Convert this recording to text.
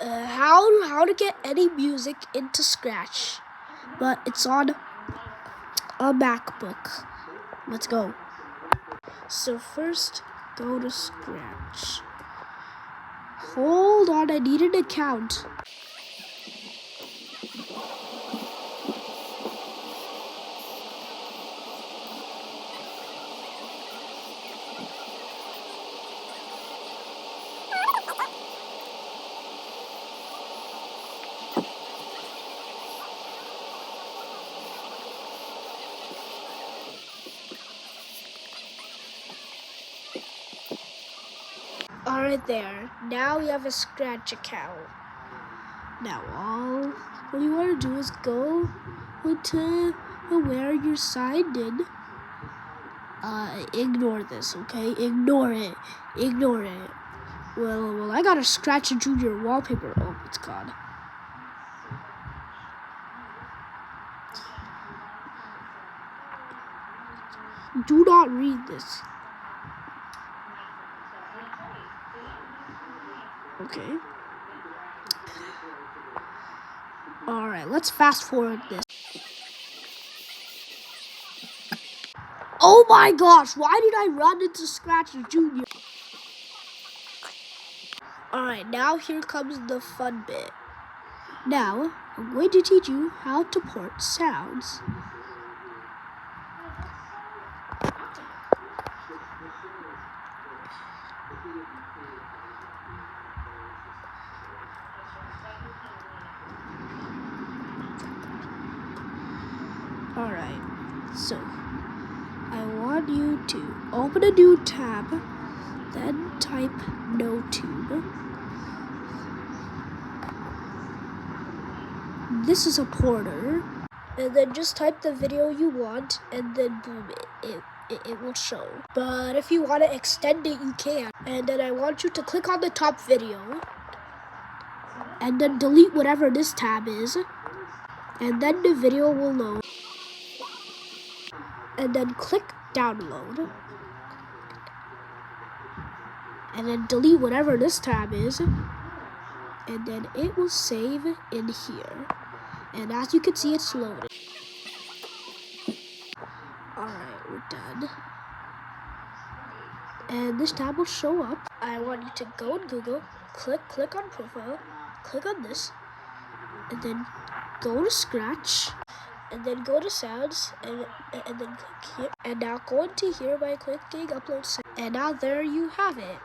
how to get any music into Scratch, but it's on a MacBook. Let's go. So first, go to Scratch. Hold on, I need an account. Alright there, now you have a Scratch account. Now all you want to do is go to where you're signed in. Ignore this, okay? Ignore it. Well, I got a Scratch Junior wallpaper. Oh, it's gone. Do not read this. Okay. Alright, let's fast forward this. Oh my gosh, why did I run into Scratch Junior? Alright, now here comes the fun bit. Now, I'm going to teach you how to port sounds. Alright, so I want you to open a new tab, then type NoTube. This is a porter, and then just type the video you want, and then boom, it will show. But if you want to extend it, you can. And then I want you to click on the top video, and then delete whatever this tab is, and then the video will load. And then click download, and then delete whatever this tab is, and then it will save in here. And as you can see, it's loaded. Alright, we're done. And this tab will show up. I want you to go on Google, click on profile, click on this, and then go to Scratch, and then go to sounds, and then click here, and now go into here by clicking upload sound. And now there you have it.